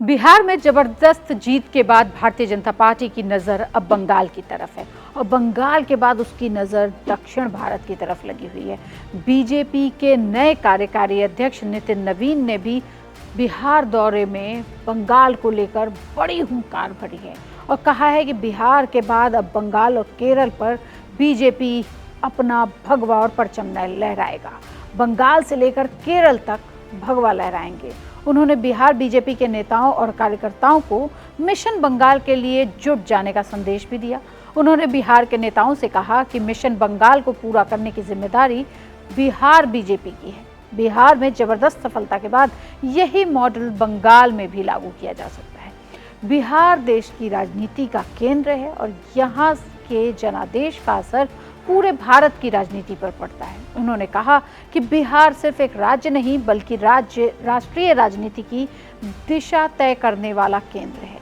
बिहार में जबरदस्त जीत के बाद भारतीय जनता पार्टी की नज़र अब बंगाल की तरफ है और बंगाल के बाद उसकी नज़र दक्षिण भारत की तरफ लगी हुई है। बीजेपी के नए कार्यकारी अध्यक्ष नितिन नवीन ने भी बिहार दौरे में बंगाल को लेकर बड़ी हुंकार भरी है और कहा है कि बिहार के बाद अब बंगाल और केरल पर बीजेपी अपना भगवा और परचम लहराएगा। बंगाल से लेकर केरल तक भगवा लहराएंगे। उन्होंने बिहार बीजेपी के नेताओं और कार्यकर्ताओं को मिशन बंगाल के लिए जुट जाने का संदेश भी दिया। उन्होंने बिहार के नेताओं से कहा कि मिशन बंगाल को पूरा करने की जिम्मेदारी बिहार बीजेपी की है। बिहार में जबरदस्त सफलता के बाद यही मॉडल बंगाल में भी लागू किया जा सकता है। बिहार देश की राजनीति का केंद्र है और यहाँ के जनादेश का असर पूरे भारत की राजनीति पर पड़ता है। उन्होंने कहा कि बिहार सिर्फ एक राज्य नहीं बल्कि राष्ट्रीय राजनीति की दिशा तय करने वाला केंद्र है।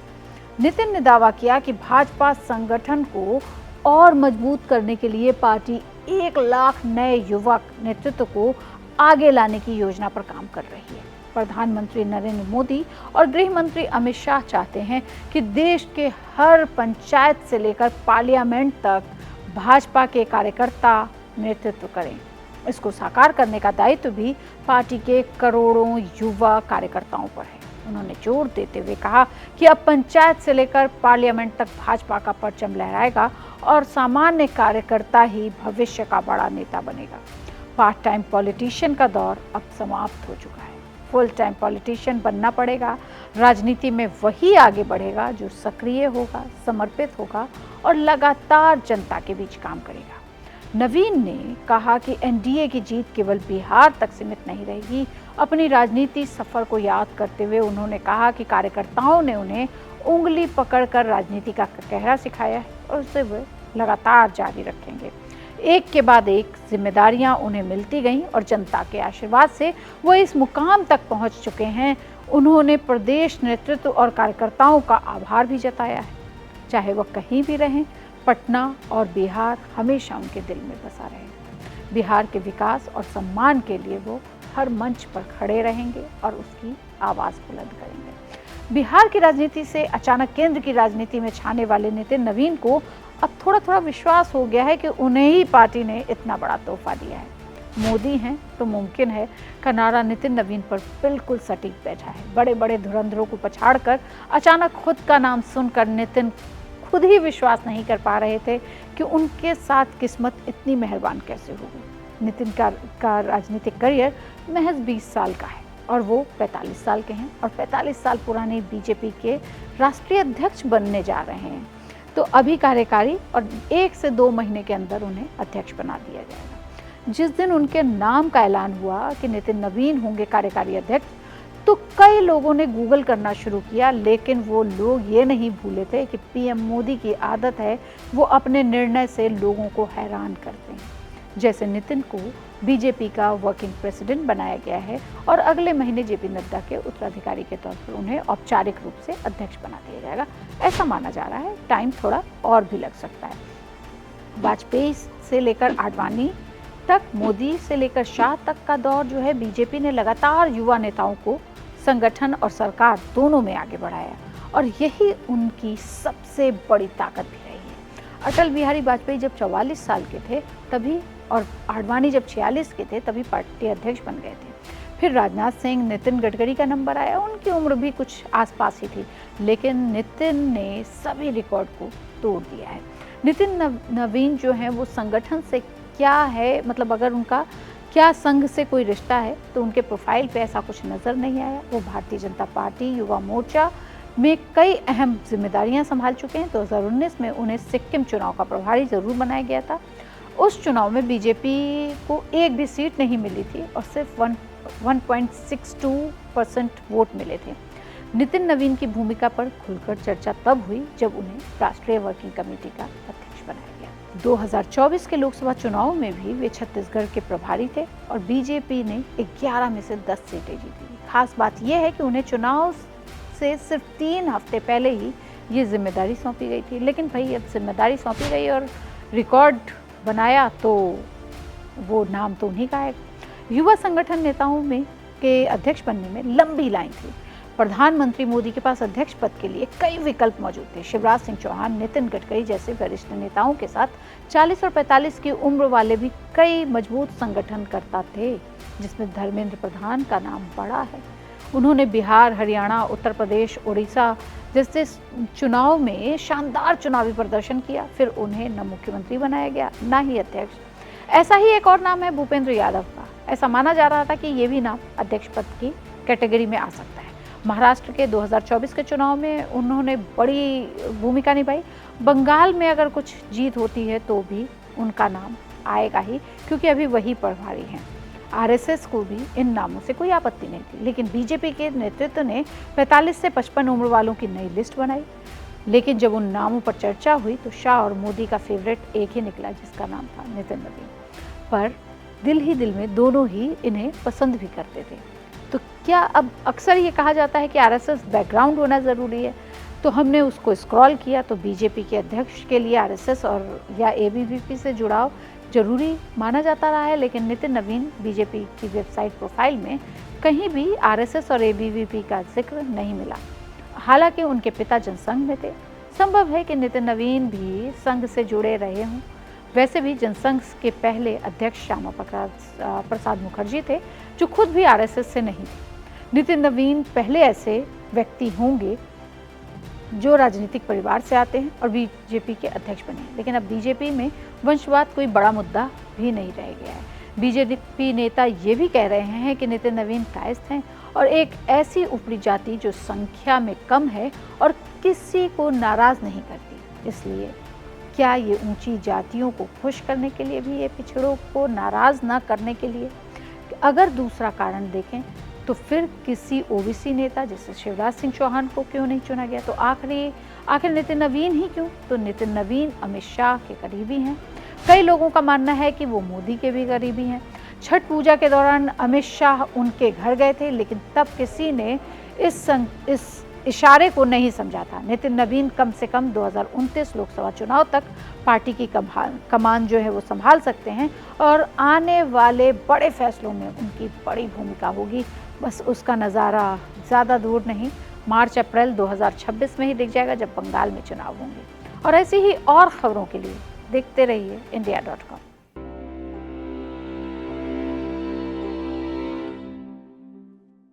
नितिन ने दावा किया कि भाजपा संगठन को और मजबूत करने के लिए पार्टी 1 लाख नए युवक नेतृत्व को आगे लाने की योजना पर काम कर रही है। प्रधानमंत्री नरेंद्र मोदी और गृह मंत्री अमित शाह चाहते हैं कि देश के हर पंचायत से लेकर पार्लियामेंट तक भाजपा के कार्यकर्ता नेतृत्व करें। इसको साकार करने का दायित्व भी पार्टी के करोड़ों युवा कार्यकर्ताओं पर है। उन्होंने जोर देते हुए कहा कि अब पंचायत से लेकर पार्लियामेंट तक भाजपा का परचम लहराएगा और सामान्य कार्यकर्ता ही भविष्य का बड़ा नेता बनेगा। पार्ट टाइम पॉलिटिशियन का दौर अब समाप्त हो चुका है। फुल टाइम पॉलिटिशियन बनना पड़ेगा। राजनीति में वही आगे बढ़ेगा जो सक्रिय होगा, समर्पित होगा और लगातार जनता के बीच काम करेगा। नवीन ने कहा कि एनडीए की जीत केवल बिहार तक सीमित नहीं रहेगी। अपनी राजनीति सफर को याद करते हुए उन्होंने कहा कि कार्यकर्ताओं ने उन्हें उंगली पकड़कर राजनीति का कहरा सिखाया है और उसे वे लगातार जारी रखेंगे। एक के बाद एक जिम्मेदारियां उन्हें मिलती गईं और जनता के आशीर्वाद से वो इस मुकाम तक पहुंच चुके हैं। उन्होंने प्रदेश नेतृत्व और कार्यकर्ताओं का आभार भी जताया है। चाहे वह कहीं भी रहें, पटना और बिहार हमेशा उनके दिल में बसा रहेगा। बिहार के विकास और सम्मान के लिए वो हर मंच पर खड़े रहेंगे और उसकी आवाज़ बुलंद करेंगे। बिहार की राजनीति से अचानक केंद्र की राजनीति में छाने वाले नितिन नवीन को अब थोड़ा विश्वास हो गया है कि उन्हें ही पार्टी ने इतना बड़ा तोहफा दिया है। मोदी हैं तो मुमकिन है का नारा नितिन नवीन पर बिल्कुल सटीक बैठा है। बड़े बड़े धुरंधरों को पछाड़कर अचानक खुद का नाम सुनकर नितिन खुद ही विश्वास नहीं कर पा रहे थे कि उनके साथ किस्मत इतनी मेहरबान कैसे होगी। नितिन का राजनीतिक करियर महज 20 साल का है और वो 45 साल के हैं और 45 साल पुराने बीजेपी के राष्ट्रीय अध्यक्ष बनने जा रहे हैं। तो अभी कार्यकारी और 1 से 2 महीने के अंदर उन्हें अध्यक्ष बना दिया जाएगा। जिस दिन उनके नाम का ऐलान हुआ कि नितिन नवीन होंगे कार्यकारी अध्यक्ष, तो कई लोगों ने गूगल करना शुरू किया, लेकिन वो लोग ये नहीं भूले थे कि पीएम मोदी की आदत है वो अपने निर्णय से लोगों को हैरान करते हैं। जैसे नितिन को बीजेपी का वर्किंग प्रेसिडेंट बनाया गया है और अगले महीने जेपी नड्डा के उत्तराधिकारी के तौर पर उन्हें औपचारिक रूप से अध्यक्ष बना दिया जाएगा। ऐसा माना जा रहा है। टाइम थोड़ा और भी लग सकता है। वाजपेयी से लेकर आडवाणी तक, मोदी से लेकर शाह तक का दौर जो है, बीजेपी ने लगातार युवा नेताओं को संगठन और सरकार दोनों में आगे बढ़ाया और यही उनकी सबसे बड़ी ताकत भी रही है। अटल बिहारी वाजपेयी जब 44 साल के थे तभी और आडवाणी जब 46 के थे तभी पार्टी अध्यक्ष बन गए थे। फिर राजनाथ सिंह, नितिन गडकरी का नंबर आया। उनकी उम्र भी कुछ आसपास ही थी, लेकिन नितिन ने सभी रिकॉर्ड को तोड़ दिया है। नितिन नवीन जो है वो संगठन से क्या है, मतलब अगर उनका क्या संघ से कोई रिश्ता है तो उनके प्रोफाइल पे ऐसा कुछ नज़र नहीं आया। वो भारतीय जनता पार्टी युवा मोर्चा में कई अहम जिम्मेदारियां संभाल चुके हैं। 2019 में उन्हें सिक्किम चुनाव का प्रभारी जरूर बनाया गया था। उस चुनाव में बीजेपी को एक भी सीट नहीं मिली थी और सिर्फ 1.62% वोट मिले थे। नितिन नवीन की भूमिका पर खुलकर चर्चा तब हुई जब उन्हें राष्ट्रीय वर्किंग कमेटी का अध्यक्ष बनाया गया। 2024 के लोकसभा चुनाव में भी वे छत्तीसगढ़ के प्रभारी थे और बीजेपी ने 11 में से 10 सीटें जीती। खास बात यह है कि उन्हें चुनाव से सिर्फ 3 हफ्ते पहले ही ये जिम्मेदारी सौंपी गई थी। लेकिन भाई अब जिम्मेदारी सौंपी गई और रिकॉर्ड बनाया तो वो नाम तो उन्हीं का है। युवा संगठन नेताओं में के अध्यक्ष बनने में लंबी लाइन थी। प्रधानमंत्री मोदी के पास अध्यक्ष पद के लिए कई विकल्प मौजूद थे। शिवराज सिंह चौहान, नितिन गडकरी जैसे वरिष्ठ नेताओं के साथ 40 और 45 की उम्र वाले भी कई मजबूत संगठनकर्ता थे, जिसमें धर्मेंद्र प्रधान का नाम बड़ा है। उन्होंने बिहार, हरियाणा, उत्तर प्रदेश, उड़ीसा जैसे चुनाव में शानदार चुनावी प्रदर्शन किया। फिर उन्हें न मुख्यमंत्री बनाया गया, न ही अध्यक्ष। ऐसा ही एक और नाम है भूपेंद्र यादव का। ऐसा माना जा रहा था कि ये भी नाम अध्यक्ष पद की कैटेगरी में आ सकता है। महाराष्ट्र के 2024 के चुनाव में उन्होंने बड़ी भूमिका निभाई। बंगाल में अगर कुछ जीत होती है तो भी उनका नाम आएगा ही, क्योंकि अभी वही प्रभारी हैं। आरएसएस को भी इन नामों से कोई आपत्ति नहीं थी, लेकिन बीजेपी के नेतृत्व ने 45 से 55 उम्र वालों की नई लिस्ट बनाई। लेकिन जब उन नामों पर चर्चा हुई तो शाह और मोदी का फेवरेट एक ही निकला, जिसका नाम था नितिन नवीन। पर दिल ही दिल में दोनों ही इन्हें पसंद भी करते थे। तो क्या अब अक्सर ये कहा जाता है कि आरएसएस बैकग्राउंड होना ज़रूरी है, तो हमने उसको स्क्रॉल किया तो बीजेपी के अध्यक्ष के लिए आरएसएस और या एबीवीपी से जुड़ाव जरूरी माना जाता रहा है। लेकिन नितिन नवीन बीजेपी की वेबसाइट प्रोफाइल में कहीं भी आरएसएस और एबीवीपी का जिक्र नहीं मिला। हालांकि उनके पिता जनसंघ में थे। संभव है कि नितिन नवीन भी संघ से जुड़े रहे हों। वैसे भी जनसंघ के पहले अध्यक्ष श्यामा प्रसाद मुखर्जी थे, जो खुद भी आरएसएस से नहीं थे। नितिन नवीन पहले ऐसे व्यक्ति होंगे जो राजनीतिक परिवार से आते हैं और बीजेपी के अध्यक्ष बने। लेकिन अब बीजेपी में वंशवाद कोई बड़ा मुद्दा भी नहीं रह गया है। बीजेपी नेता ये भी कह रहे हैं कि नितिन नवीन कायस्थ हैं और एक ऐसी ऊपरी जाति जो संख्या में कम है और किसी को नाराज नहीं करती। इसलिए क्या ये ऊंची जातियों को खुश करने के लिए भी, ये पिछड़ों को नाराज ना करने के लिए? अगर दूसरा कारण देखें तो फिर किसी ओबीसी नेता जैसे शिवराज सिंह चौहान को क्यों नहीं चुना गया? तो आखिर नितिन नवीन ही क्यों? तो नितिन नवीन अमित शाह के करीबी हैं। कई लोगों का मानना है कि वो मोदी के भी करीबी हैं। छठ पूजा के दौरान अमित शाह उनके घर गए थे, लेकिन तब किसी ने इस इशारे को नहीं समझा था। नितिन नवीन कम से कम 2029 लोकसभा चुनाव तक पार्टी की कमान जो है वो संभाल सकते हैं और आने वाले बड़े फैसलों में उनकी बड़ी भूमिका होगी। बस उसका नज़ारा ज़्यादा दूर नहीं, मार्च अप्रैल 2026 में ही दिख जाएगा, जब बंगाल में चुनाव होंगे। और ऐसी ही और खबरों के लिए देखते रहिए India.com।